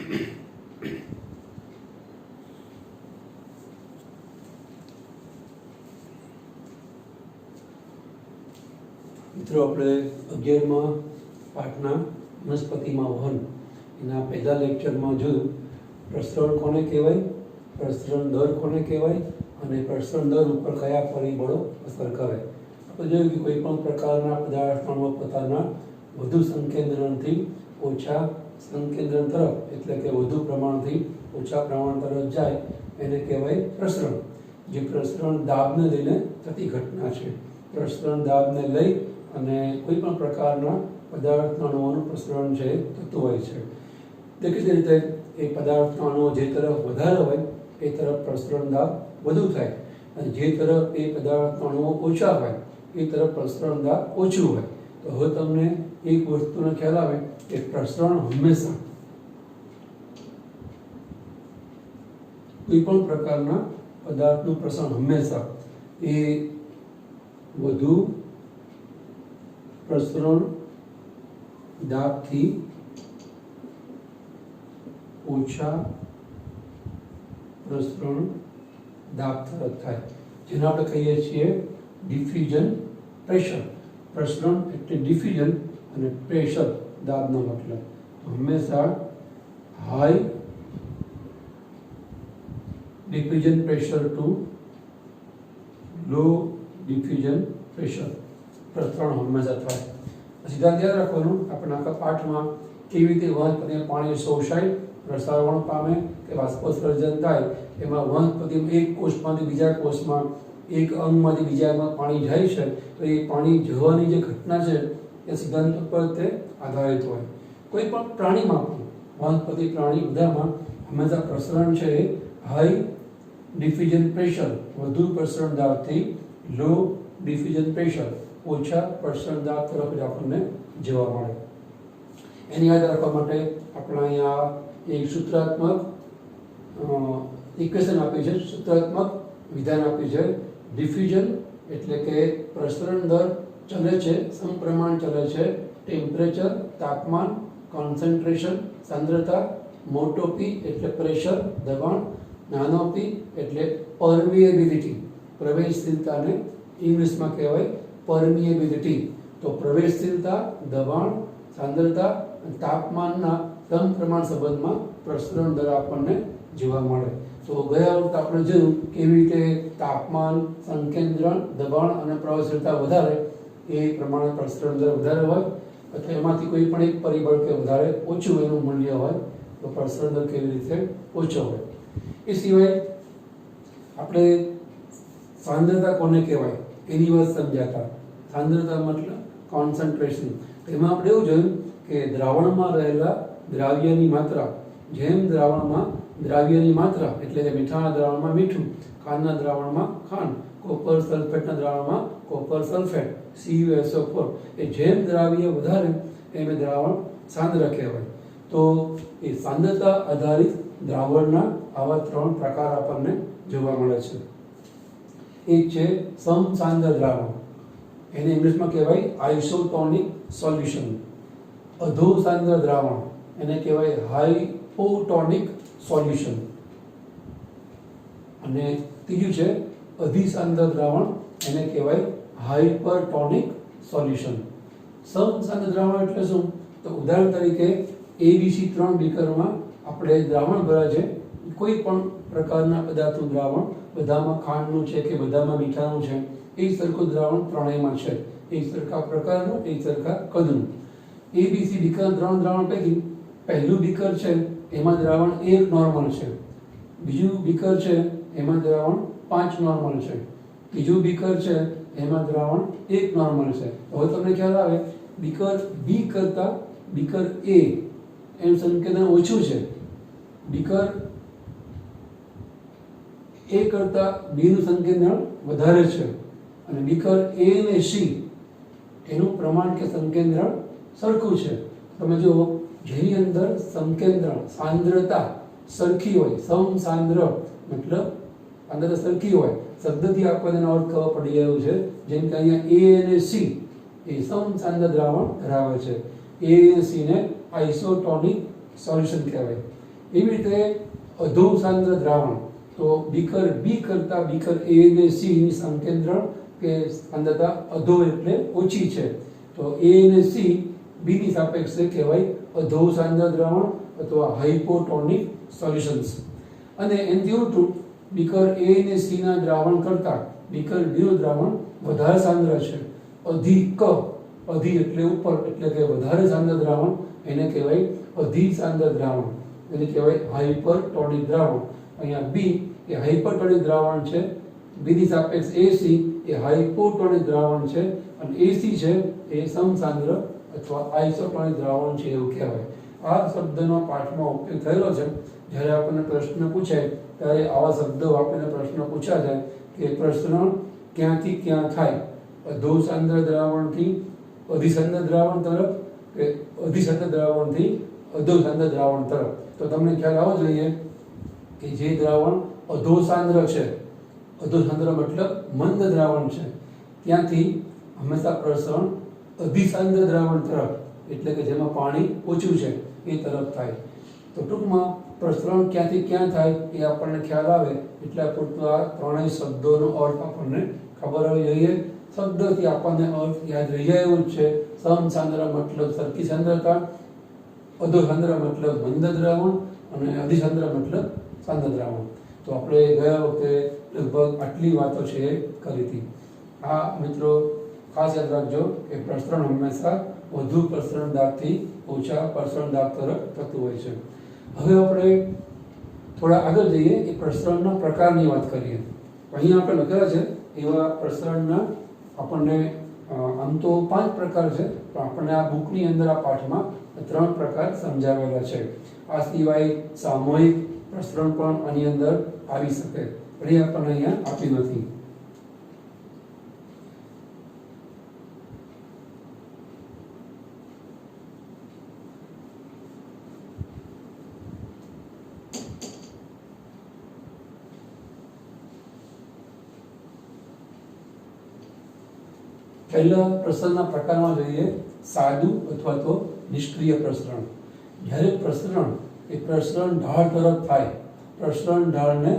મિત્રો આપણે 11મા પાઠના વનસ્પતિમાં વહન એના પહેલા લેક્ચરમાં જોયું પ્રસરણ કોને કહેવાય, પ્રસરણ દર કોને કહેવાય અને પ્રસરણ દર ઉપર કયા પરિબળો અસર કરે. આપણે જોયું કે કોઈ પણ પ્રકારના પદાર્થનો પોતાના વધુ સંકેન્દ્રણથી ઓછા સંકેન્દ્રણ તરફ એટલે કે વધુ પ્રમાણથી ઓછા પ્રમાણ તરફ જાય એને કહેવાય પ્રસરણ. જે પ્રસરણ દાબને લઈને થતી ઘટના છે. પ્રસરણ દાબને લઈ અને કોઈ પણ પ્રકારના પદાર્થના અણુઓનું પ્રસરણ છે થતું હોય છે. દેખીતી રીતે એ પદાર્થના અણુઓ જે તરફ વધારે હોય એ તરફ પ્રસરણ દાબ વધુ થાય અને જે તરફ એ પદાર્થના અણુઓ ઓછા હોય એ તરફ પ્રસરણ દાબ ઓછું હોય. તો હવે તમને એક વસ્તુનો ખ્યાલ આવે કે પ્રસરણ હંમેશા કોઈ પણ પ્રકારના પદાર્થનું પ્રસરણ હંમેશા એ વધુ પ્રસરણ દાબથી ઓછા પ્રસરણ દાબ તરફ થાય, જેને આપણે કહીએ છીએ ડિફ્યુઝન પ્રેશર. પ્રસરણ એટલે ડિફ્યુઝન અને પ્રેશર દાબનો મતલબ. હંમેશા હાઈ ડિફ્યુઝન પ્રેશર ટુ લો ડિફ્યુઝન પ્રેશર પ્રસરણ હંમેશા થાય. સિદ્ધાંત યાદ રાખવાનું. આપણે આખા પાઠમાં કેવી રીતે વનસ્પતિમાં પાણી શોષાય, પ્રસારણ પામે કે બાષ્પોત્સર્જન થાય, એમાં વનસ્પતિમાં એક કોષમાંથી બીજા કોષમાં, એક અંગમાંથી બીજા અંગમાં પાણી જાય છે તો એ પાણી જવાની જે ઘટના છે એ સિદ્ધાંત પર તે આધારિત હોય. કોઈ પણ પ્રાણીમાં પણ વનસ્પતિ પ્રાણી બધામાં હંમેશા પ્રસરણ છે હાઈ ડિફ્યુઝન પ્રેશર વધુ પ્રસરણ દાબથી લો ડિફ્યુઝન પ્રેશર ઓછા પ્રસરણ દાબ તરફ જ આપણને જોવા મળે. એની યાદ રાખવા માટે આપણે અહીંયા એક સૂત્રાત્મક ઇક્વેશન આપી છે, સૂત્રાત્મક વિધાન આપ્યું છે. ડિફ્યુઝન એટલે કે પ્રસરણ દર ચલે છે, સમપ્રમાણ ચલે છે. ટેમ્પરેચર તાપમાન, કોન્સન્ટ્રેશન સાંદ્રતા, મોટો પી એટલે પ્રેશર દબાણ, નાનો પી એટલે પરમિએબિલિટી પ્રવેશશીલતાને ઇંગ્લિશમાં કહેવાય પરમિએબિલિટી. તો પ્રવેશશીલતા, દબાણ, સાંદ્રતા અને તાપમાનના સમપ્રમાણ સંબંધમાં પ્રસરણ દર આપણને જોવા મળે. તો ગયા વખતે આપણે જોયું કેવી રીતે તાપમાન, સંકેન્દ્રણ, દબાણ અને પ્રવેશશીલતા વધારે એ પ્રમાણે પ્રસરણ દર વધારે હોય અથવા એમાંથી કોઈ પણ એક પરિબળ કે વધારે ઓછું એનું મૂલ્ય હોય તો પ્રસરણ દર કેવી રીતે ઓછો હોય. એ સિવાય આપણે સાંદ્રતા કોને કહેવાય એની વાત સમજાતા. સાંદ્રતા મતલબ કોન્સન્ટ્રેશન. એમાં આપણે એવું જોયું કે દ્રાવણમાં રહેલા દ્રાવ્યની માત્રા, જેમ દ્રાવણમાં દ્રાવ્યની માત્રા એટલે કે મીઠાના દ્રાવણમાં મીઠું, ખાંડના દ્રાવણમાં ખાંડ, કોપર સલ્ફેટના દ્રાવણમાં કોપર સલ્ફેટ CuSO4, એ જેમ દ્રાવ્ય વધારે એમ દ્રાવણ સાંદ્ર કહેવાય. તો એ સાંદ્રતા આધારિત દ્રાવણના આવા 3 પ્રકાર આપણને જોવા મળે છે. એક છે સમસાંદ્ર દ્રાવણ, એને ઇંગ્લિશમાં કહેવાય આઇસોટોનિક સોલ્યુશન. અધોસાંદ્ર દ્રાવણ એને કહેવાય હાઇપોટોનિક સોલ્યુશન. અને ત્રીજું છે અધિસાંદ્ર દ્રાવણ, એને કહેવાય હાઇપરટોનિક સોલ્યુશન. સમસાંદ્ર દ્રાવણ એટલે શું? તો ઉદાહરણ તરીકે ABC 3 બીકરમાં આપણે દ્રાવણ ભર્યા છે. કોઈ પણ પ્રકારના પદાર્થનું દ્રાવણ, બધામાં ખાંડનું છે કે બધામાં મીઠાનું છે, એ સરખું દ્રાવણ ત્રણેયમાં છે. એ સરખા પ્રકારનું, એ સરખા કદનું. ABC બીકર 3 દ્રાવણ પૈકી પહેલું બીકર છે એમાં દ્રાવણ 1 નોર્મલ છે, બીજું બીકર છે એમાં દ્રાવણ 5 નોર્મલ છે, ત્રીજું બીકર છે એમાં દ્રાવણ 1 નોર્મલ છે. હવે તમને ખ્યાલ આવે બીકર બી કરતા બીકર એ એમ સંકેતન ઓછું છે, બીકર એ કરતા બી નું સંકેતન વધારે છે અને બીકર એ અને સી એનું પ્રમાણ કે સંકેન્દ્રણ સરખું છે. તમે જો જેની અંદર સંકેન્દ્રણ સાંદ્રતા સરખી હોય, સમસાંદ્ર મતલબ સાંદ્રતા સરખી હોય, શબ્દથી આપણને અર્થ ખબર પડી ગયો છે. જેમ કે અહીંયા એ અને સી એ સમસાંદ્ર દ્રાવણ ધરાવે છે. એ અને સી ને આઇસોટોનિક સોલ્યુશન કહેવાય. એવી રીતે અધો સાંદ્ર દ્રાવણ, તો બીકર બી કરતા બીકર એ અને સી ની સંકેન્દ્રણ કે સાંદ્રતા અધો એટલે ઓછી છે, તો એ અને સી બી ની સાપેક્ષે કહેવાય અધો સાંદ્ર દ્રાવણ અથવા હાઇપોટોનિક સોલ્યુશન્સ. અને એનાથી ઉલટું બીકર એ અને સી ના દ્રાવણ કરતા બીકર બી નું દ્રાવણ વધારે સાંદ્ર છે, અધિક, અધિ એટલે ઉપર એટલે કે વધારે સાંદ્ર દ્રાવણ, એને કહેવાય અધિ સાંદ્ર દ્રાવણ, એને કહેવાય હાઇપરટોનિક દ્રાવણ. અહીંયા બી એ હાઇપરટોનિક દ્રાવણ છે, બી ની સાપેક્ષ એસી એ હાઇપોટોનિક દ્રાવણ છે, અને એસી છે એ સમસાંદ્ર અથવા આઇસોટોનિક દ્રાવણ છે એવું કહેવાય. આ શબ્દનો પાઠમાં ઉપયોગ થયેલો છે. જ્યારે આપણને પ્રશ્ન પૂછાય ત્યારે આવા શબ્દો વાપરીને પ્રશ્ન પૂછ્યા જાય કે પ્રસરણ ક્યાંથી ક્યાં થાય, અધો સાંદ્ર દ્રાવણથી અધિસાંદ્ર દ્રાવણ તરફ કે અધિસાંદ્ર દ્રાવણથી અધો સાંદ્ર દ્રાવણ તરફ. તો તમને ખ્યાલ આવવો જોઈએ કે જે દ્રાવણ અધો સાંદ્ર છે, અધો સાંદ્ર મતલબ મંદ દ્રાવણ છે, ત્યાંથી હંમેશા પ્રસરણ અધિસાંદ્ર દ્રાવણ તરફ એટલે કે જેમાં પાણી ઓછું છે એ તરફ થાય. તો ટૂંકમાં પ્રસરણ ક્યાંથી ક્યાં થાય એ આપણને ખ્યાલ આવે એટલે પૂરતું આ ત્રણેય શબ્દોનો અર્થ આપણને ખબર હોવી જોઈએ. શબ્દથી આપણને અર્થ યાદ રહી જાય એવું જ છે. સમસાંદ્ર મતલબ સરખી સાંદ્રતા, અધો સાંદ્ર મતલબ મંદ દ્રાવણ, અને અધિસાંદ્ર મતલબ સાંદ્ર દ્રાવણ. તો આપણે ગયા વખતે લગભગ આટલી વાતો છે એ કરી હતી. આ મિત્રો ખાસ યાદ રાખજો કે પ્રસરણ હંમેશા વધુ પ્રસરણ દાબથી ઓછા પ્રસરણ દાબ તરફ થતું હોય છે. હવે આપણે થોડા આગળ જઈએ એ પ્રસરણના પ્રકારની વાત કરીએ. અહીંયા આપણે લખેલા છે એવા પ્રસરણના આપણને આમ તો 5 પ્રકાર છે, પણ આપણને આ બુકની અંદર આ પાઠમાં 3 પ્રકાર સમજાવેલા છે. આ સિવાય સામૂહિક પ્રસરણ પણ આની અંદર આવી શકે, પણ એ આપણને અહીંયા આપી નથી. પહેલા પ્રસરણના પ્રકારમાં જોઈએ સાદું અથવા તો નિષ્ક્રિય પ્રસરણ. જ્યારે પ્રસરણ એ પ્રસરણ ઢાળ તરફ થાય, પ્રસરણ ઢાળને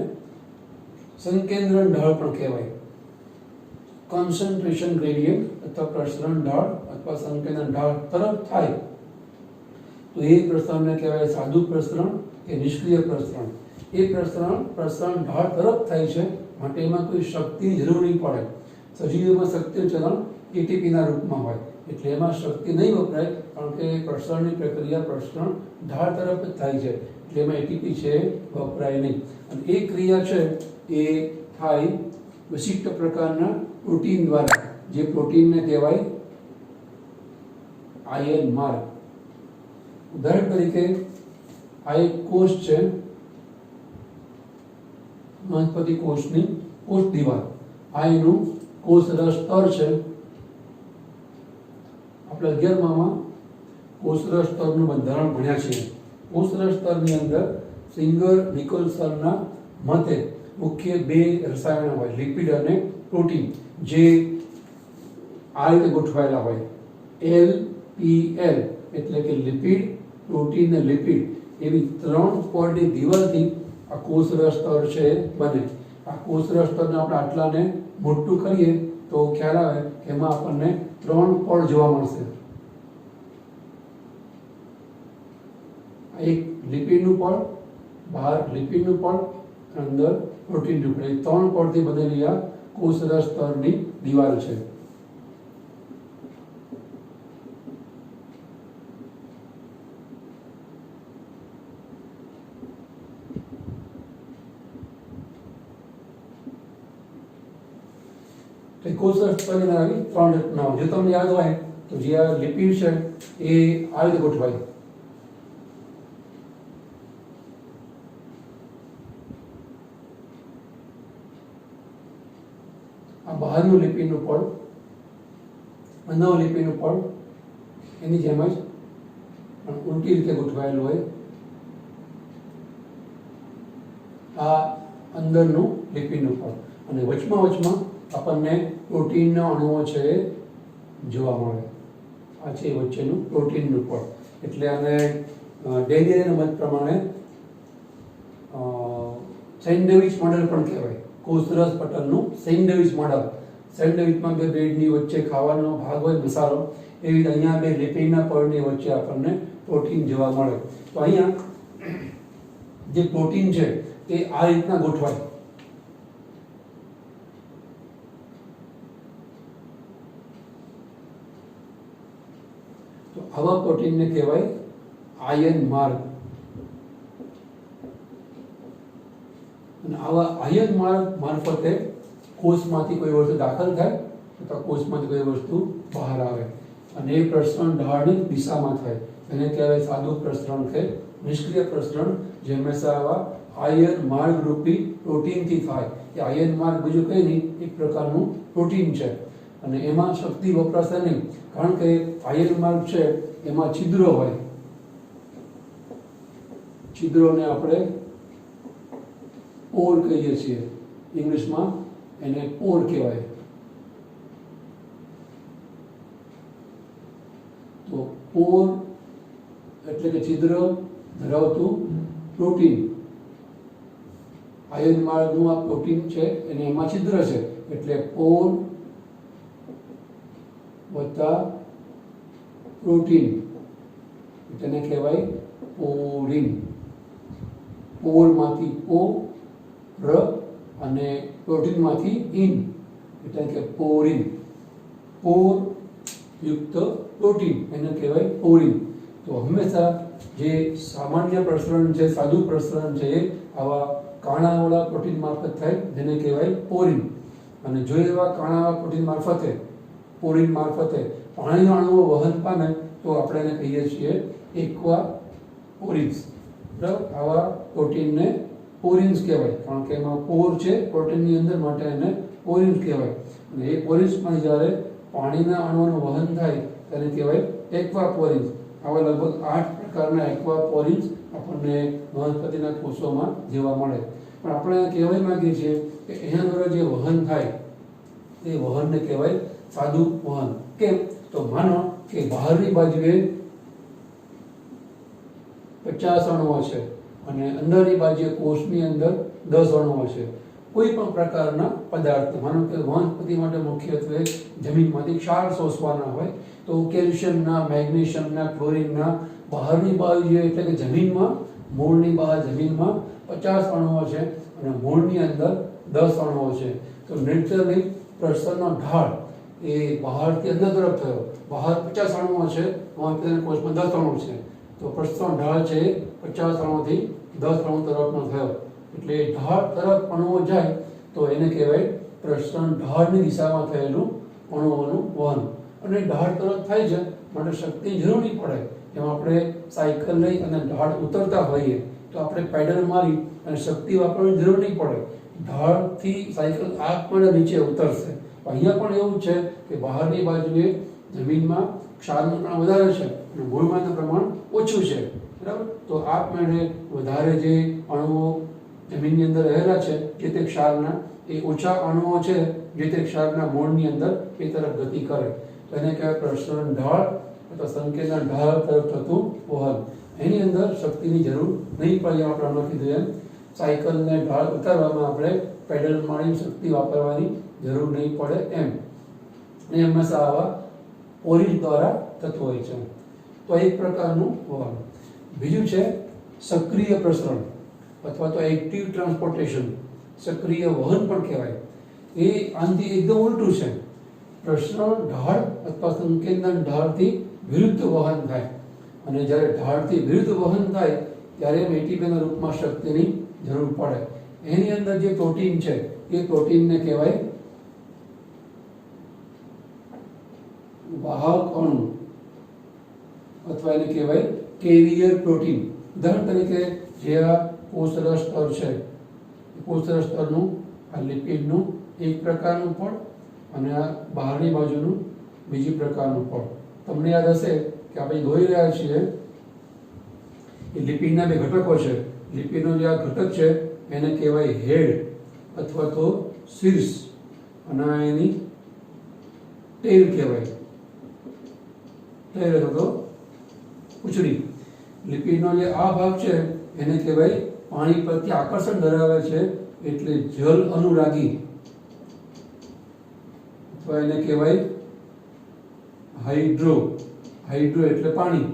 સંકેન્દ્રણ ઢાળ પણ કહેવાય. કોન્સન્ટ્રેશન ગ્રેડિયન્ટ અથવા પ્રસરણ ઢાળ અથવા સંકેન્દ્રણ ઢાળ તરફ થાય તો એ પ્રસરણને કહેવાય સાદું પ્રસરણ કે નિષ્ક્રિય પ્રસરણ. એ પ્રસરણ ઢાળ તરફ થાય છે માટે એમાં કોઈ શક્તિની જરૂર નહીં પડે. સજીવોમાં શક્તિનું ચલણ એટીપીના રૂપમાં હોય એટલે એમાં શક્તિ નહીં વપરાય, કારણ કે પ્રસરણની પ્રક્રિયા પ્રસરણ ઢાળ તરફ જ થાય છે એટલે એમાં એટીપી છે વપરાય નહીં. અને એ ક્રિયા છે એ થાય વિશિષ્ટ પ્રકારના પ્રોટીન દ્વારા, જે પ્રોટીનને કહેવાય આયન માર્ગ. ઉદાહરણ તરીકે આ એક કોષ છે, વનસ્પતિ કોષની કોષ દિવાલ, આ એનું કોષરસ સ્તર છે. આપણે 11માં કોષરસ સ્તરનું બંધારણ ભણ્યા છીએ. કોષરસ સ્તરની અંદર સિંગર નિકોલસનના મતે મુખ્ય 2 રસાયણો હોય, લિપિડ અને પ્રોટીન, જે આ રીતે ગોઠવાયેલા હોય. LPL એટલે કે લિપિડ, પ્રોટીન અને લિપિડ એવી 3 પળની દિવાલથી આ કોષરસ સ્તર છે બને. આ કોષરસ સ્તરને આપણે આટલાને મોટું કરીએ તો ખ્યાલ આવે કે એમાં આપણને 3 પળ જોવા મળશે. એક લિપિડનું પળ, બહાર લિપિડનું પળ, અંદર પ્રોટીનનું પળ, 3 પળથી બનેલી આ કોષરસ સ્તરની દિવાલ છે. કોષરસ સ્તરની આવી 3 રચનાઓ જો તમને યાદ હોય તો જે આ લિપિડ છે એ આ રીતે ગોઠવાય. આ બહારનું લિપિડનું પળ, અંદરનું લિપિડનું પળ એની જેમ જ ઉલટી રીતે ગોઠવાયેલું હોય. આ અંદરનું લિપિડનું પળ અને વચમાં આપણને પ્રોટીનના અણુઓ છે જોવા મળે. આ છે વચ્ચેનું પ્રોટીનનું પળ. એટલે આને ડેનિયલના મત પ્રમાણે સેન્ડવિચ મોડેલ પણ કહેવાય. કોષરસ પટલનું સેન્ડવિચ મોડેલ. સેન્ડવિચમાં બે બ્રેડની વચ્ચે ખાવાનો ભાગ હોય મસાલો, એવી રીતે અહીંયા બે લિપિડના પળની વચ્ચે આપણને પ્રોટીન જોવા મળે. તો અહીંયા જે પ્રોટીન છે એ આ રીતના ગોઠવાય. તો આવા પ્રોટીનને કહેવાય આયન માર્ગ. અને આવા આયન માર્ગ મારફતે કોષમાંથી કોઈ વસ્તુ દાખલ થાય અથવા કોષમાંથી કોઈ વસ્તુ બહાર આવે, અને એ પ્રસરણ ઢાળની દિશામાં થાય. એને કહેવાય સાદું પ્રસરણ કે નિષ્ક્રિય પ્રસરણ, જે હંમેશા આવા આયન માર્ગ રૂપી પ્રોટીનથી થાય. એ આયન માર્ગ બીજું કંઈ નહીં, એક પ્રકારનું પ્રોટીન છે. અને એમાં શક્તિ વપરાશે નહીં, કારણ કે આયન માર્ગ છે એમાં છિદ્રો હોય. છિદ્રોને આપણે પોર કહીએ છીએ, ઇંગ્લિશમાં એને પોર કહેવાય. તો પોર એટલે કે છિદ્ર ધરાવતું પ્રોટીન. આયન માર્ગનું આ પ્રોટીન છે અને એમાં છિદ્ર છે, એટલે પોર વત્તા પ્રોટીન, તેને કહેવાય પોરિન. પોરમાંથી પો ર અને પ્રોટીનમાંથી ઇન, એટલે કે પોરિન. પોર યુક્ત પ્રોટીન એને કહેવાય પોરિન. તો હંમેશા જે સામાન્ય પ્રસરણ છે, સાદું પ્રસરણ છે, એ આવા કાણાવાળા પ્રોટીન મારફત થાય, જેને કહેવાય પોરિન. અને જો એવા કાણાવાળા પ્રોટીન મારફતે, પોરિન મારફતે પાણીના અણુઓ વહન પામે તો આપણે એને કહીએ છીએ એક્વા પોરિન્સ. બરાબર? આવા પ્રોટીનને પોરિન્સ કહેવાય, કારણ કે એમાં પોર છે પ્રોટીનની અંદર, માટે એને પોરિન્સ કહેવાય. અને એ પોરિન્સમાં જ્યારે પાણીના અણુઓનું વહન થાય તેને કહેવાય એક્વા પોરિન્સ. આવા લગભગ 8 પ્રકારના એક્વા પોરિન્સ આપણને વનસ્પતિના કોષોમાં જોવા મળે. પણ આપણે કહેવા માંગીએ છીએ કે એના દ્વારા જે વહન થાય એ વહનને કહેવાય સાદું વહન. કેમ? તો માનો કે બહારની બાજુએ 50 અણુઓ છે અને અંદરની બાજુએ કોષની અંદર 10 અણુઓ છે. કોઈ પણ પ્રકારના પદાર્થ, માનો કે વનસ્પતિ માટે મુખ્યત્વે જમીનમાંથી ક્ષાર શોષવાના હોય, તો કેલ્શિયમના, મેગ્નેશિયમના, ક્લોરિનના બહારની બાજુએ, એટલે કે જમીનમાં, મૂળની બહાર જમીનમાં 50 અણુઓ છે અને મૂળની અંદર 10 અણુઓ છે. તો નેચરલી પ્રસરણનો ઢાળ એ બહારથી અંદર તરફ થયો. બહાર 50 અણુઓ છે, વનસ્પતિના કોષમાં 10 અણુ છે, તો પ્રસરણ ઢાળ છે 50 અણુથી 10 અણુ તરફનો થયો. એટલે ઢાળ તરફ અણુઓ જાય તો એને કહેવાય પ્રસરણ ઢાળની દિશામાં થયેલું અણુઓનું વહન. અને ઢાળ તરફ થાય છે માટે શક્તિની જરૂર નહીં પડે. એમાં આપણે સાયકલ લઈ અને ઢાળ ઉતરતા હોઈએ તો આપણે પેડલ મારી અને શક્તિ વાપરવાની જરૂર નહીં પડે. ઢાળથી સાયકલ આપમેળે નીચે ઉતરશે. અહીંયા પણ એવું છે કે બહારની બાજુએ જમીનમાં ક્ષારનું પ્રમાણ વધારે છે અને મૂળમાંનું પ્રમાણ ઓછું છે. બરાબર? તો આપમેળે વધારે જે અણુઓ જમીનની અંદર રહેલા છે જે તે ક્ષારના, એ ઓછા અણુઓ છે જે તે ક્ષારના મૂળની અંદર એ તરફ ગતિ કરે. તો એને કહેવાય પ્રસરણ ઢાળ અથવા સંકેતના ઢાળ તરફ થતું વહન. એની અંદર શક્તિની જરૂર નહીં પડે. આપણે હમણાં કીધું એમ સાયકલને ઢાળ ઉતારવામાં આપણે પેડલ મારી શક્તિ વાપરવાની જરૂર નહીં પડે એમ. એ હંમેશા આવા પોરિન દ્વારા થતું હોય છે. તો એક પ્રકારનું વહન. બીજું છે સક્રિય પ્રસરણ અથવા તો એક્ટિવ ટ્રાન્સપોર્ટેશન. સક્રિય વહન પણ કહેવાય. એ આનાથી એકદમ ઉલટું છે. પ્રસરણ ઢાળ અથવા સંકેતન ઢાળથી વિરુદ્ધ વહન થાય, અને જ્યારે ઢાળથી વિરુદ્ધ વહન થાય ત્યારે એટીપીના રૂપમાં શક્તિની જરૂર પડે. એની અંદર જે પ્રોટીન છે એ પ્રોટીનને કહેવાય વાહક અણુ અથવા એને કહેવાય કેરિયર પ્રોટીન. ઉદાહરણ તરીકે જે આ કોષરસ સ્તર છે, કોષરસ સ્તરનું આ લિપિડનું એક પ્રકારનું પડ અને આ બહારની બાજુનું બીજી પ્રકારનું પડ. તમને યાદ હશે કે આપણે જોઈ રહ્યા છીએ એ લિપિડના બે ઘટકો છે. લિપિડનો જે આ ઘટક છે એને કહેવાય હેડ અથવા તો શીર્ષ, અને એની ટેલ કહેવાય, ટેલ અથવા તો પૂંછડી. લિપિડનો જે આ ભાગ છે એને કહેવાય પાણી પ્રત્યે આકર્ષણ ધરાવે છે એટલે જલ અનુરાગી, અથવા એને કહેવાય હાઇડ્રો. હાઇડ્રો એટલે પાણી,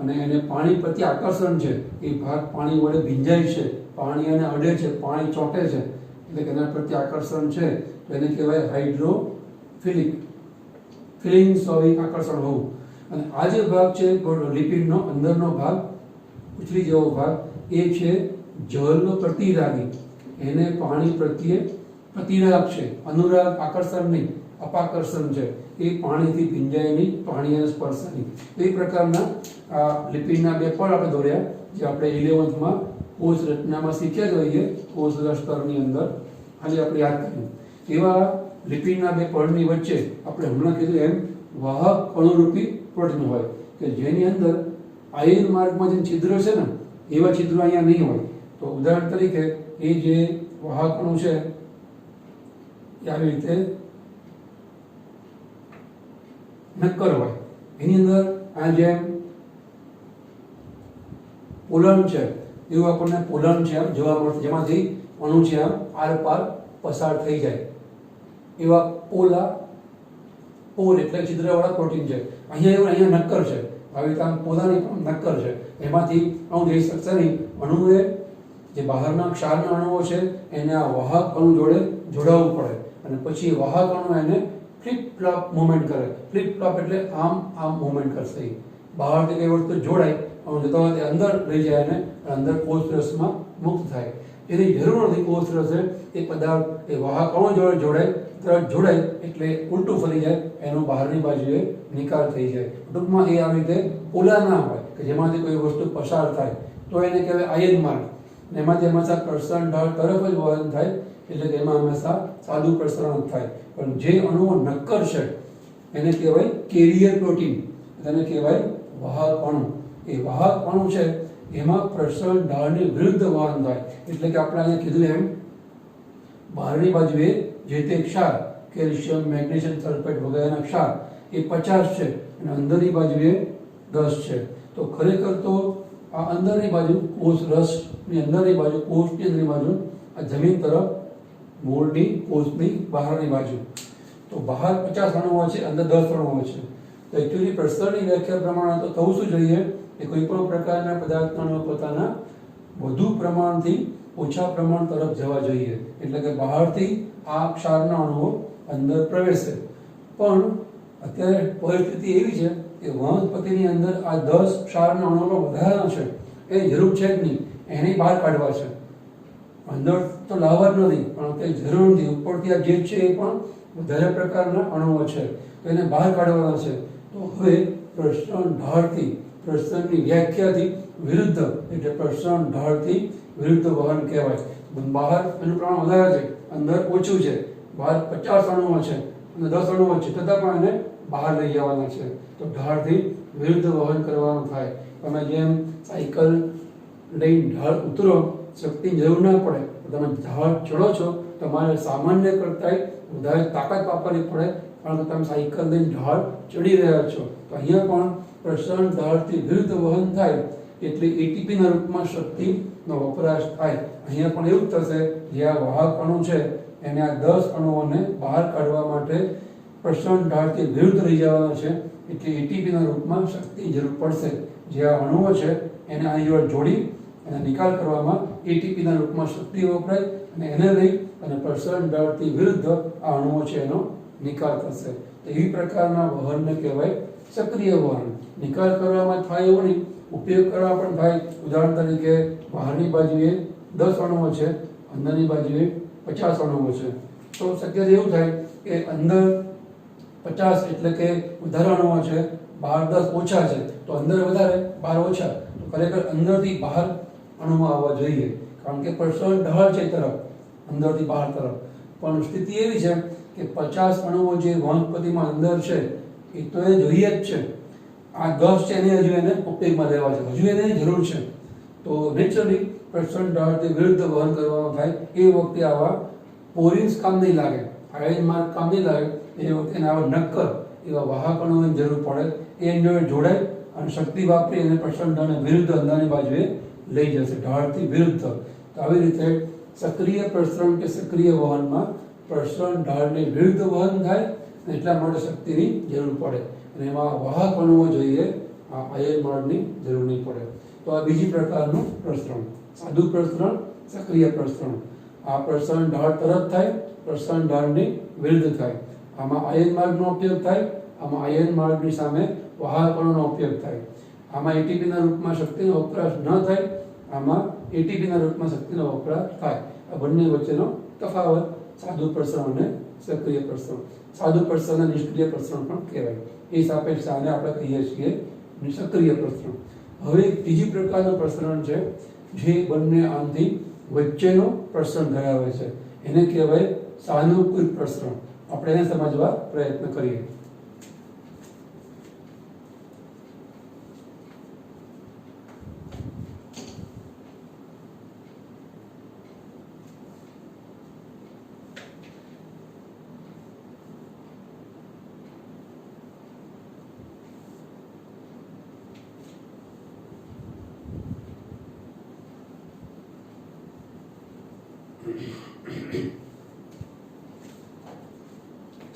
અને એને પાણી પ્રત્યે આકર્ષણ છે, એ ભાગ પાણી વડે ભીંજાય છે, પાણી એને અડે છે, પાણી ચોંટે છે, એટલે કે એના પ્રત્યે આકર્ષણ છે, તો એને કહેવાય હાઇડ્રોફિલિક. ફિલિંગ સ્વાભાવિક આકર્ષણ હોવું. અને આ જે ભાગ છે લિપિડનો અંદરનો ભાગ, ઉછરી જેવો ભાગ, એ છે જળનો પ્રતિરાગી. એને પાણી પ્રત્યે પ્રતિરાગ છે, અનુરાગ, આકર્ષણ નહીં, અપાકર્ષણ છે. એ પાણીથી ભીંજાય નહીં, પાણી એને સ્પર્શે નહીં. એ પ્રકારના આ લિપિડના બે પળ આપણે દોર્યા, જે આપણે 11th કોષ રચનામાં શીખ્યા જોઈએ, કોષ સ્તરની અંદર. ખાલી આપણે યાદ કર્યું. એવા લિપિડના બે પળની વચ્ચે આપણે હમણાં કીધું એમ વાહક અણુરૂપી પ્રોટીન હોય, કે જેની અંદર આયન માર્ગમાં જે છિદ્ર છે ને, એવા છિદ્રો અહીંયા નહીં હોય. તો ઉદાહરણ તરીકે એ જે વાહક અણુ છે એ આવી રીતે નક્કર હોય, એની અંદર આ જેમ પોલન છે એવું આપણને પોલન છે જોવા મળશે, જેમાંથી અણુ છે આર પાર પસાર થઈ જાય. એવા પોલ એટલે છિદ્રવાળા પ્રોટીન છે. અહીંયા નક્કર છે, આવી રીતે આમ પોલાની પણ નક્કર છે, એમાંથી અણુ જઈ શકશે નહીં. અણુએ જે બહારના ક્ષારના અણુઓ છે એને આ વાહક અણુ જોડે જોડાવવું પડે, અને પછી વાહક અણુ એને ફ્લિપ ફ્લોપ મુવમેન્ટ કરે. ફ્લિપ ફ્લોપ એટલે આમ મુવમેન્ટ કરશે. બહારથી કઈ વસ્તુ જોડાય, અણુ જતો હોય તે અંદર લઈ જાય અને અંદર કોષ રસમાં મુક્ત થાય. એની જરૂર નથી કોષ રસે એ પદાર્થ એ વાહક અણુ જોડે જોડાય એટલે ઉલટું ફરી જાય, એનો બહારની બાજુએ નિકાલ થઈ જાય. ટૂંકમાં એ આવી રીતે પોલા ના હોય કે જેમાંથી કોઈ વસ્તુ પસાર થાય, તો એને કહેવાય આયન માર્ગ. એમાંથી હંમેશા પ્રસરણ ઢાળ તરફ જ વહન થાય, એટલે કે એમાં હંમેશા સાદું પ્રસરણ થાય. પણ જે અણુઓ નક્કર છે એને કહેવાય કેરિયર પ્રોટીન, એને કહેવાય વાહક અણુ. એ વાહક અણુ છે એમાં પ્રસરણ ઢાળની વિરુદ્ધ વહન થાય. એટલે કે આપણે અહીંયા કીધું એમ બહારની બાજુએ જે તે ક્ષાર, કેલ્શિયમ, મેગ્નેશિયમ સલ્ફેટ વગેરેના ક્ષાર એ 50 છે અને અંદરની બાજુએ 10 છે. તો ખરેખર તો આ અંદરની બાજુ કોષ રસની અંદરની બાજુ, કોષની અંદરની બાજુ, આ જમીન તરફ મૂળની કોષની બહારની બાજુ, તો બહાર 50 અણુઓ છે, અંદર 10 અણુઓ છે. તો એકચ્યુઅલી પ્રસરણની વ્યાખ્યા પ્રમાણે તો થવું શું જોઈએ કે કોઈ પણ પ્રકારના પદાર્થના અણુઓ પોતાના વધુ પ્રમાણથી ઓછા પ્રમાણ તરફ જવા જોઈએ, એટલે કે બહારથી આ ક્ષારના અણુઓ અંદર પ્રવેશે. પણ અત્યારે પરિસ્થિતિ એવી છે કે વનસ્પતિની અંદર આ 10 ક્ષારના અણુઓ વધારાના છે, એ જરૂર છે જ નહીં, એને બહાર કાઢવા છે. અંદર તો લાવવા જ નથી, પણ કંઈ જરૂર નથી. ઉપરથી આ જે છે એ પણ વધારે પ્રકારના અણુઓ છે, તો એને બહાર કાઢવાના છે. તો હવે પ્રસરણ ઢાળથી, પ્રસરણની વ્યાખ્યાથી વિરુદ્ધ, એટલે પ્રસરણ ઢાળથી વિરુદ્ધ વહન કહેવાય. બહાર એનું પ્રમાણ વધારે છે, અંદર ઓછું છે. બહાર 50 અણુઓ છે અને 10 અણુઓ છે, છતાં પણ એને બહાર લઈ જવાના છે. તો ઢાળથી વિરુદ્ધ વહન કરવાનું થાય. તમે જેમ સાયકલ લઈને ઢાળ ઉતરો, શક્તિની જરૂર ના પડે, તમે ઢાળ ચડો છો, તમારે સામાન્ય કરતાં વધારે તાકાત વાપરવી પડે, કારણ કે તમે સાયકલ લઈને ઢાળ ચડી રહ્યા છો. તો અહીંયા પણ પ્રસરણ ઢાળથી વિરુદ્ધ વહન થાય એટલે એટીપીના રૂપમાં શક્તિનો વપરાશ થાય. અહીંયા પણ એવું જ થશે, જે આ વાહક અણુ છે એને આ 10 અણુઓને બહાર કાઢવા માટે પ્રસરણ ઢાળથી વિરુદ્ધ લઈ જવાના છે, એટલે એટીપીના રૂપમાં શક્તિની જરૂર પડશે. જે આ અણુઓ છે એને આની જોડે જોડી અને નિકાલ કરવામાં એટીપીના રૂપમાં શક્તિ વપરાય, અને એને લઈ અને પ્રસરણ ઢાળથી વિરુદ્ધ આ અણુઓ છે એનો નિકાલ થશે. તો એવી પ્રકારના વહનને કહેવાય સક્રિય વહન. નિકાલ કરવામાં થાય એવું નહીં, ઉપયોગ કરવા પણ થાય. ઉદાહરણ તરીકે બહારની બાજુએ 10 અણુઓ છે, અંદરની બાજુએ 50 અણુઓ છે, તો શક્ય એવું થાય કે અંદર 50 એટલે કે વધારે અણુઓ છે, બહાર 10 ઓછા છે, તો અંદર વધારે બહાર ઓછા. તો ખરેખર અંદરથી બહાર અણુઓ આવવા જોઈએ, કારણ કે પ્રસરણ ઢાળ છે તરફ, અંદરથી બહાર તરફ. પણ સ્થિતિ એવી છે કે 50 અણુઓ જે વનસ્પતિમાં અંદર છે એ તો એ જોઈએ જ છે. આ 10 છે એને હજુ એને ઉપયોગમાં લેવા છે, હજુ એને જરૂર છે. તો નેચરલી પ્રસરણ ઢાળથી વિરુદ્ધ વહન કરવાનું થાય. એ વખતે આવા પોરિન્સ કામ નહીં લાગે, આયન માર્ગ કામ નહીં લાગે. એ વખતે એને આવા નક્કર એવા વાહક અણુઓની જરૂર પડે. એ એની જોડે જોડાય અને શક્તિ વાપરી અને પ્રસરણ ઢાળને વિરુદ્ધ અંદરની બાજુએ લઈ જશે, ઢાળથી વિરુદ્ધ. તો આવી રીતે સક્રિય પ્રસરણ કે સક્રિય વહનમાં પ્રસરણ ઢાળની વિરુદ્ધ વહન થાય અને એટલા માટે શક્તિની જરૂર પડે અને એમાં વાહક અણુઓ જોઈએ, આ આયન માર્ગની જરૂર નહીં પડે. તો આ બીજી પ્રકારનું પ્રસરણ, સાદું પ્રસરણ, સક્રિય પ્રસરણ. આ પ્રસરણ ઢાળ તરફ થાય, પ્રસરણ ઢાળની વિરુદ્ધ થાય. આમાં આયન માર્ગનો ઉપયોગ થાય, આમાં આયન માર્ગની સામે વાહક અણુનો ઉપયોગ થાય. આમાં એટીપીના રૂપમાં શક્તિનો વપરાશ ન થાય, આમાં એટીપીના રૂપમાં શક્તિનો વપરાશ થાય. આ બંને વચ્ચેનો તફાવત સાદું પ્રસરણ અને સક્રિય પ્રસરણ. સાદું પ્રસરણ નિષ્ક્રિય પ્રસરણ પણ કહેવાય. એ સાપેક્ષ આને આપણે કહીએ છીએ સક્રિય પ્રસરણ. હવે ત્રીજી પ્રકારનું પ્રસરણ છે જે બંને આમથી વચ્ચેનો પ્રસરણ ધરાવે છે, એને કહેવાય સાનુકૂળ પ્રસરણ. આપણે એને સમજવા પ્રયત્ન કરીએ.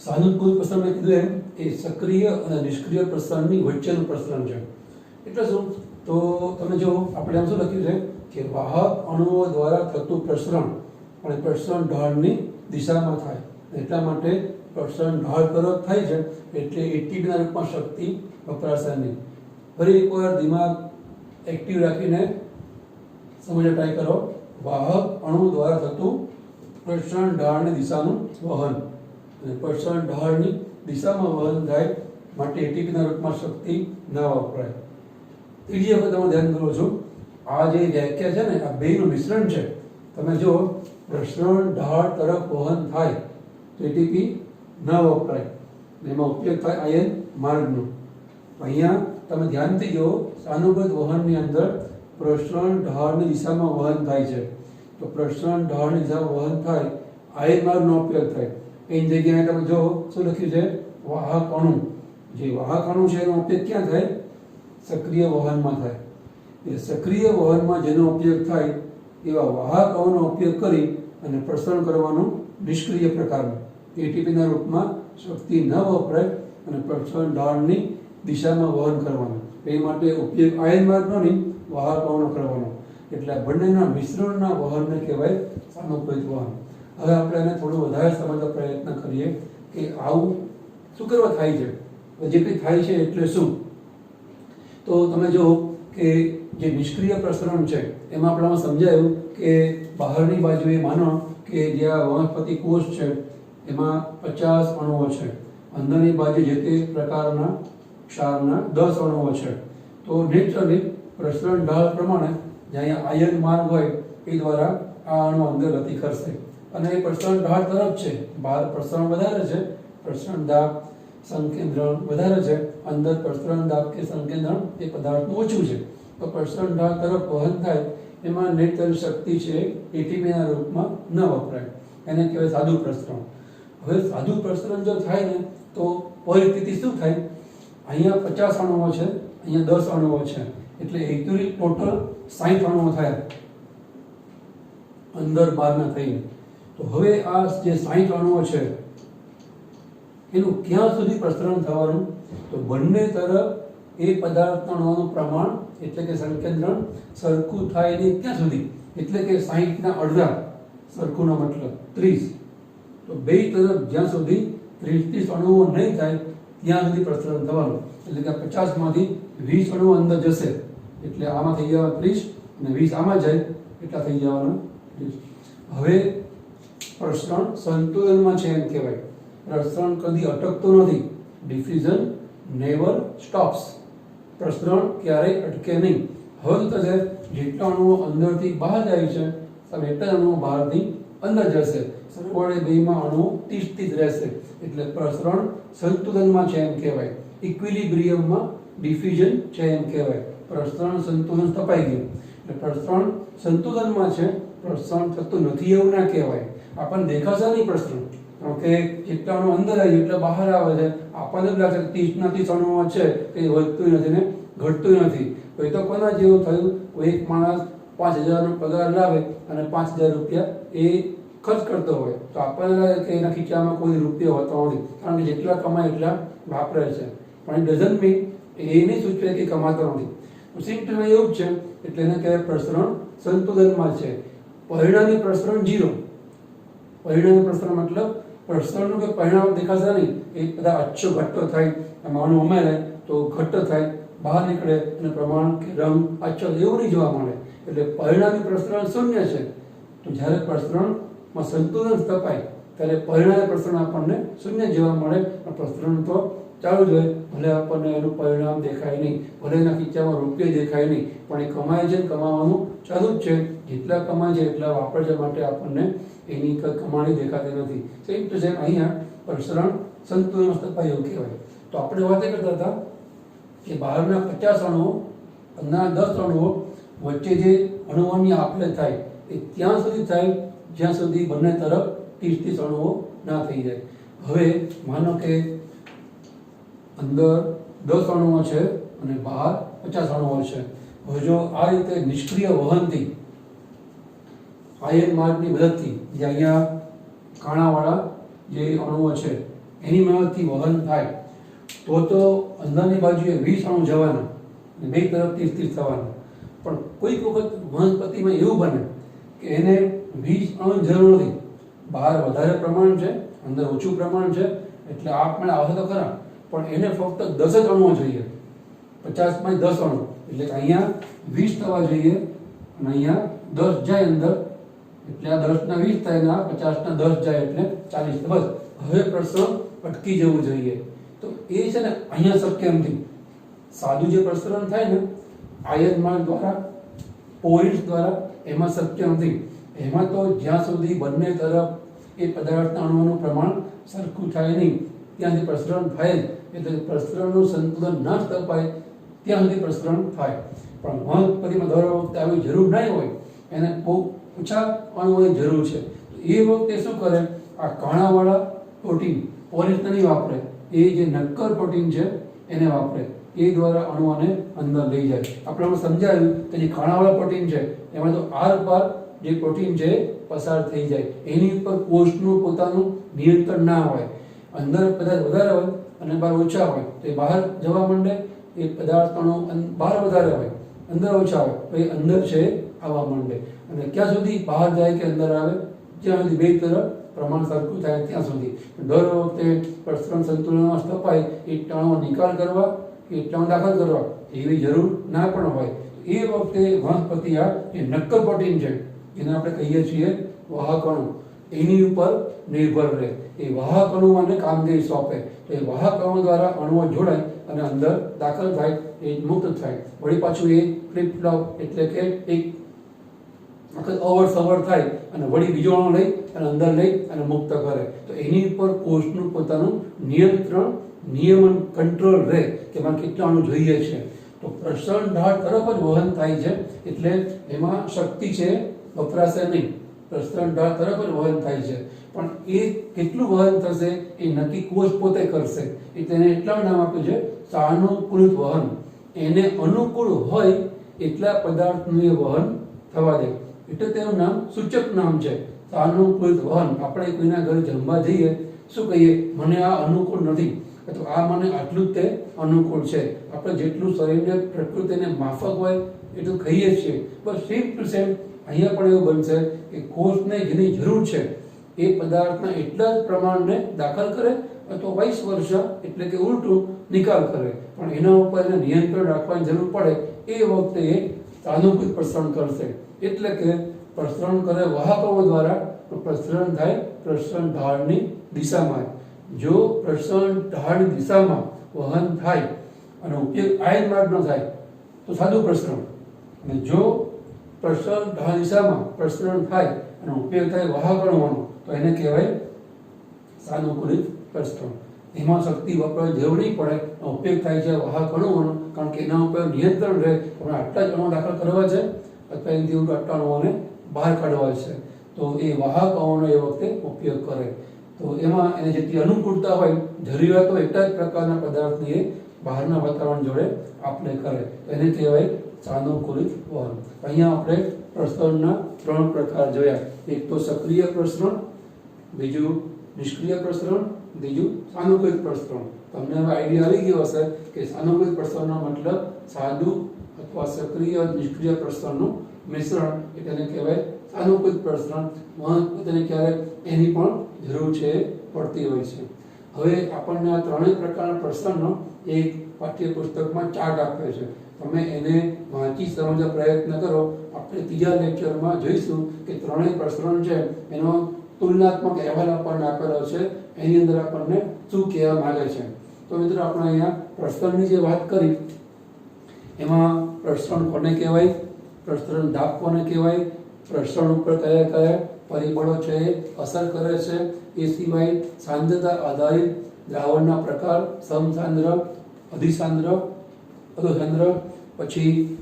સાનુકૂળ પ્રસરણ મેં કીધું એમ એ સક્રિય અને નિષ્ક્રિય પ્રસરણની વચ્ચેનું પ્રસરણ છે. એટલે શું? તો તમે જો આપણે આમ શું લખ્યું છે કે વાહક અણુઓ દ્વારા થતું પ્રસરણ અને પ્રસરણ ઢાળની દિશામાં થાય. એટલા માટે પ્રસરણ ઢાળ તરફ થાય છે એટલે એટીપીના રૂપમાં શક્તિ વપરાશે નહીં. ફરી એકવાર દિમાગ એક્ટિવ રાખીને સમજવા ટ્રાય કરો. વાહક અણુ દ્વારા થતું પ્રસરણ ઢાળની દિશાનું વહન અને પ્રસરણ ઢાળની દિશામાં વહન થાય માટે એટીપીના રૂપમાં શક્તિ ન વપરાય. ત્રીજી વખત તમે ધ્યાન કરો છો, આ જે વ્યાખ્યા છે ને આ બેનું મિશ્રણ છે. તમે જો પ્રસરણ ઢાળ તરફ વહન થાય તો એટીપી ન વપરાય, એમાં ઉપયોગ થાય આયન માર્ગનો. અહીંયા તમે ધ્યાનથી જુઓ, સાનુગત વહનની અંદર પ્રસરણ ઢાળની દિશામાં વહન થાય છે. તો પ્રસરણ ઢાળની દિશામાં વહન થાય, આયન માર્ગનો ઉપયોગ થાય. એની જગ્યાએ તમે જો શું લખ્યું છે? વાહક અણુ. જે વાહક અણુ છે એનો ઉપયોગ ક્યાં થાય? સક્રિય વહનમાં થાય. એ સક્રિય વહનમાં જેનો ઉપયોગ થાય એવા વાહક અણુનો ઉપયોગ કરી અને પ્રસરણ કરવાનું નિષ્ક્રિય પ્રકારનું, એટીપીના રૂપમાં શક્તિ ન વપરાય અને પ્રસરણ ઢાળની દિશામાં વહન કરવાનું. એ માટે ઉપયોગ આયન માર્ગનો નહીં, વાહક અણુનો કરવાનો. એટલે બંનેના મિશ્રણના વહનને કહેવાય સાનુકૂલિત વહન. હવે આપણે એને થોડું વધારે સમજવા પ્રયત્ન કરીએ કે આવું શું કરવા થાય છે, જે કંઈ થાય છે એટલે શું. તો તમે જુઓ કે જે નિષ્ક્રિય પ્રસરણ છે એમાં આપણે સમજાયું કે બહારની બાજુએ માનો કે જ્યાં વનસ્પતિ કોષ છે એમાં 50 અણુઓ છે, અંદરની બાજુ જે તે પ્રકારના ક્ષારના 10 અણુઓ છે. તો નેચરલી પ્રસરણ ઢાળ પ્રમાણે જ્યાં આયન માર્ગ હોય એ દ્વારા આ અણુ અંદર ગતિ કરશે અને એ પ્રસરણ ઢાળ તરફ છે. બહાર પ્રસરણ વધારે છે, પ્રસરણ દાબ સંકેન્દ્રણ વધારે છે, અંદર પ્રસરણ દાબ કે સંકેન્દ્રણ એ પદાર્થનું ઓછું છે. તો પ્રસરણ ઢાળ તરફ વહન થાય એમાં નેચરલ શક્તિ છે એટીપીના રૂપમાં ન વપરાય, એને કહેવાય સાદું પ્રસરણ. હવે સાદું પ્રસરણ જો થાય ને તો પરિસ્થિતિ શું થાય? અહીંયા 50 અણુઓ છે, અહીંયા 10 અણુઓ છે, એટલે એકચ્યુઅલી ટોટલ 60 અણુઓ થયા અંદર બહારના થઈને. તો હવે આ જે 60 અણુઓ છે એનું ક્યાં સુધી પ્રસરણ થવાનું? તો બંને તરફ એ પદાર્થના અણુઓનું પ્રમાણ એટલે કે સંકેન્દ્રણ સરખું થાય નહીં ત્યાં સુધી, એટલે કે 60 ના અડધા, સરખુંનો મતલબ 30. તો બે તરફ જ્યાં સુધી 30 અણુઓ નહીં થાય ત્યાં સુધી પ્રસરણ થવાનું. એટલે કે 50 માંથી 20 અણુઓ અંદર જશે એટલે આમાં થઈ જવા 30 અને 20 આમાં જાય એટલા થઈ જવાના 30. હવે પ્રસરણ સંતુલનમાં છે એમ કહેવાય. પ્રસરણ કદી અટકતું નથી. Diffusion never stops. પ્રસરણ ક્યારેય અટકે નહીં. હવે તો થશે જેટલા અણુઓ અંદરથી બહાર જાય છે એટલા અણુઓ બહારથી અંદર જશે. સરવાળે બેમાં અણુઓ 30 રહેશે એટલે પ્રસરણ સંતુલનમાં છે એમ કહેવાય. ઇક્વિલિબ્રિયમમાં ડિફ્યુઝન છે એમ કહેવાય. પ્રસરણ સંતુલન સ્થપાઈ ગયું એટલે પ્રસરણ સંતુલનમાં છે, પ્રસરણ થતું નથી એવું ના કહેવાય. આપણને દેખાશે નહીં પ્રસરણ, કારણ કે જેટલા અણુ અંદર આવે એટલા બહાર આવે છે. આપણને જ લાગે 30 ના 30 અણુઓ છે કે વધતું નથી ને ઘટતું નથી. તો એ તો કોના જેવું થયું? કોઈ એક માણસ 5,000નો પગાર લાવે અને 5,000 રૂપિયા એ ખર્ચ કરતો હોય તો આપણને લાગે કે એના ખીચામાં કોઈ રૂપિયો હોતો નથી, કારણ કે જેટલા કમાય એટલા વાપરે છે. પણ એ ડઝન્ટ મીન એ નહીં સૂચવે કે કમાતો નથી. સિમ્પલમાં એવું જ છે. એટલે એને કહેવાય પ્રસરણ સંતુલનમાં છે. પરિણામી પ્રસરણ 0. પરિણામી પ્રસરણ મતલબ પ્રસરણનું કોઈ પરિણામ દેખાશે નહીં, એ બધા અચ્છો ઘટ્ટો થાય, એમાં ઉમેરે તો ઘટ્ટ થાય, બહાર નીકળે અને પ્રમાણ કે રંગ અચ્છો એવું નહીં જોવા મળે. એટલે પરિણામી પ્રસરણ 0 છે. તો જ્યારે પ્રસરણમાં સંતુલન સ્થપાય ત્યારે પરિણામી પ્રસરણ આપણને 0 જોવા મળે. પ્રસરણ તો ચાલુ જ હોય, ભલે આપણને એનું પરિણામ દેખાય નહીં, ભલે એના ખીચામાં રૂપિયા દેખાય નહીં, પણ એ કમાય છે, કમાવાનું ચાલુ જ છે. જેટલા કમાય છે એટલા વાપરે છે, માટે આપણને એની કમાણી દેખાતી નથી. સેમ ટુ સેમ અહીંયા પ્રસરણ સંતુલન સ્થપાયું કહેવાય. તો આપણે વાત કરતા હતા કે બહારના 50 અણુઓ, અંદરના 10 અણુઓ વચ્ચે જે અણુઓની આપલે થાય એ ત્યાં સુધી થાય જ્યાં સુધી બંને તરફ 30 અણુઓ ના થઈ જાય. હવે માનો કે અંદર 10 અણુઓ છે અને બહાર 50 અણુઓ છે. હવે જો આ રીતે નિષ્ક્રિય વહનથી આયન માર્ગની મદદથી જે અહીંયા કાણાવાળા જે અણુઓ છે એની મદદથી વહન થાય તો અંદરની બાજુએ 20 અણુ જવાના અને બે તરફ 30 થવાના. પણ કોઈક વખત વનસ્પતિમાં એવું બને કે એને 20 અણુ જરૂર નથી, બહાર વધારે પ્રમાણ છે, અંદર ઓછું પ્રમાણ છે, એટલે આપણે આવશે તો ખરા, પણ એને ફક્ત 10 જ અણુઓ જોઈએ. 50 માં 10 અણુ એટલે અહીંયા 20 થવા જોઈએ અને અહીંયા 10 જાય અંદર, એટલે આ 10 ના 20 થાય ને આ 50 ના 10 જાય એટલે 40. બસ હવે પ્રસરણ અટકી જવું જોઈએ. તો એ છે ને અહીંયા શક્ય નથી. સાદું જે પ્રસરણ થાય ને આયન માર્ગ દ્વારા, પોઈન્ટ્સ દ્વારા, એમાં શક્ય નથી. એમાં તો જ્યાં સુધી બંને તરફ એ પદાર્થના અણુઓનું પ્રમાણ સરખું થાય નહીં ત્યાં સુધી પ્રસરણ થાય જ. એટલે પ્રસરણનું સંતુલન ન સ્થપાય ત્યાં સુધી પ્રસરણ થાય. પણ વનસ્પતિમાં દર વખતે આવી જરૂર નહીં હોય, એને બહુ ઓછા અણુઓની જરૂર છે. તો એ વખતે શું કરે, આ કાણાવાળા પ્રોટીન પોલિશ નહીં વાપરે, એ જે નક્કર પ્રોટીન છે એને વાપરે. એ દ્વારા અણુઓને અંદર લઈ જાય. આપણે સમજાવ્યું કે જે કાણાવાળા પ્રોટીન છે એમાં તો આર પાર જે પ્રોટીન છે પસાર થઈ જાય, એની ઉપર કોષનું પોતાનું નિયંત્રણ ના હોય. અંદર પદાર્થ વધારે હોય અને બહાર ઓછા હોય તો એ બહાર જવા માંડે, એ પદાર્થ અણુ બહાર વધારે હોય, અંદર ઓછા હોય તો એ અંદર છે આવવા માંડે. અને ક્યાં સુધી બહાર જાય કે અંદર આવે, જ્યાં સુધી બે તરફ પ્રમાણ સરખું થાય ત્યાં સુધી. દર વખતે પ્રસરણ સંતુલનમાં સ્થપાય એ અણુનો નિકાલ કરવા કે દાખલ કરવા એવી જરૂર ના પણ હોય. એ વખતે વનસ્પતિ આ જે નક્કર પ્રોટીન છે જેને આપણે કહીએ છીએ વાહક અણુ, એની ઉપર નિર્ભર રહે. એ વાહક અણુઓને કામગીરી સોંપે. તો એ વાહક અણુ દ્વારા અણુઓ જોડાય અને અંદર દાખલ થાય, એ મુક્ત થાય. વળી પાછું એ ફ્લિપ ફ્લોપ એટલે કે એક વખત અવર સવર થાય અને વળી બીજો અણુ લઈ અને અંદર લઈ અને મુક્ત કરે. તો એની ઉપર કોષનું પોતાનું નિયંત્રણ, નિયમન, કંટ્રોલ રહે કે મારે કેટલા અણુ જોઈએ છે. તો પ્રસરણ ઢાળ તરફ જ વહન થાય છે, એટલે એમાં શક્તિ છે વપરાશે નહીં. પ્રસરણ ઢાળ તરફ જ વહન થાય છે, પણ એ કેટલું વહન થશે એ નક્કી કોષ પોતે કરશે. એટલે એને એટલા નામ આપ્યું છે સાનુકૂલિત વહન. એને અનુકૂળ હોય એટલા પદાર્થનું એ વહન થવા દે, એટલે તેનું નામ સૂચક નામ છે સાનુકૂલિત વહન. આપણે કોઈના ઘરે જમવા જઈએ, શું કહીએ, મને આ અનુકૂળ નથી, તો આ મને આટલું જ તે અનુકૂળ છે. આપણે જેટલું શરીરને પ્રકૃતિને માફક હોય એટલું ખાઈએ છીએ. બસ સેમ ટુ સેમ અહીંયા પણ એવું બનશે કે કોષને જેની જરૂર છે એ પદાર્થના એટલા જ પ્રમાણને દાખલ કરે અથવા વાઇસ વર્ષા એટલે કે ઉલટું નિકાલ કરે. પણ એના ઉપર એને નિયંત્રણ રાખવાની જરૂર પડે એ વખતે એ સાનુકૂળ પ્રસરણ કરશે. એટલે કે પ્રસરણ કરે વાહકો દ્વારા તો પ્રસરણ થાય પ્રસરણ ઢાળની દિશામાં. જો પ્રસરણ ઢાળની દિશામાં વહન થાય અને ઉપયોગ આયન માર્ગ ન થાય તો સાદું પ્રસરણ, અને જો પ્રસરણ ઢાળ દિશામાં પ્રસરણ થાય અને ઉપયોગ થાય વાહક અણુઓનો તો એને કહેવાય સાનુકૂલિત પ્રસરણ. એમાં શક્તિ વપરાવાની જરૂર નહીં પડે, ઉપયોગ થાય છે વાહક અણુઓનો, કારણ કે એના ઉપર નિયંત્રણ રહે. આપણે આટલા જ અણુ દાખલ કરવા છે અથવા એનાથી આટલા અણુઓને બહાર કાઢવા છે, તો એ વાહક અણુનો એ વખતે ઉપયોગ કરે. તો એમાં એને જેટલી અનુકૂળતા હોય, જરૂરિયાત હોય એટલા જ પ્રકારના પદાર્થની એ બહારના વાતાવરણ જોડે આપણે કરે, તો એને કહેવાય સાનુકૂલિત વહન. અહીંયા આપણે પ્રસરણના 3 પ્રકાર જોયા. એક તો સક્રિય પ્રસરણ, બીજું નિષ્ક્રિય પ્રસરણ, બીજું સાનુકૂલિત પ્રસરણ. તમને હવે આઈડિયા આવી ગયો હશે કે સાનુકૂલિત પ્રસરણનો મતલબ સાદું અથવા સક્રિય નિષ્ક્રિય પ્રસરણનું મિશ્રણ, એટલે કહેવાય સાનુકૂલિત પ્રસરણ. તેને ક્યારેક એની પણ જરૂર છે પડતી હોય છે. હવે આપણને આ 3 પ્રકારના પ્રસરણનો એક પાઠ્યપુસ્તકમાં ચાર્ટ આપ્યો છે. તમે એને વાંચી સમજવા પ્રયત્ન કરો. આપણે ત્રીજા લેક્ચરમાં જોઈશું કે 3 પ્રસરણ છે એનો તુલનાત્મક અહેવાલ આપણને આપેલો છે, એની અંદર આપણને શું કહેવા માંગે છે. તો મિત્રો આપણે અહીંયા પ્રસરણની જે વાત કરી એમાં પ્રસરણ કોને કહેવાય, પ્રસરણ દાબ કોને કહેવાય, પ્રસરણ ઉપર કયા કયા પરિબળો છે એ અસર કરે છે, એ સિવાય સાંદ્રતા આધારિત દ્રાવણના પ્રકાર, સમસાંદ્ર, અધિસાંદ્ર, અધોસાંદ્ર, પછી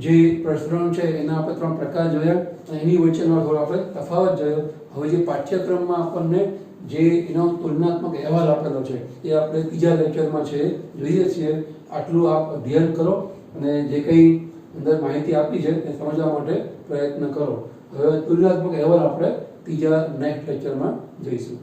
જે પ્રસરણ છે એના આપણે 3 પ્રકાર જોયા અને એની વચ્ચેનો થોડો આપણે તફાવત જોયો. હવે જે પાઠ્યક્રમમાં આપણને જે એનો તુલનાત્મક અહેવાલ આપેલો છે એ આપણે ત્રીજા લેક્ચરમાં છે જોઈએ છીએ. આટલું આપ અધ્યયન કરો અને જે કંઈ અંદર માહિતી આપી છે એ સમજવા માટે પ્રયત્ન કરો. હવે તુલનાત્મક અહેવાલ આપણે ત્રીજા નેક્સ્ટ લેક્ચરમાં જોઈશું.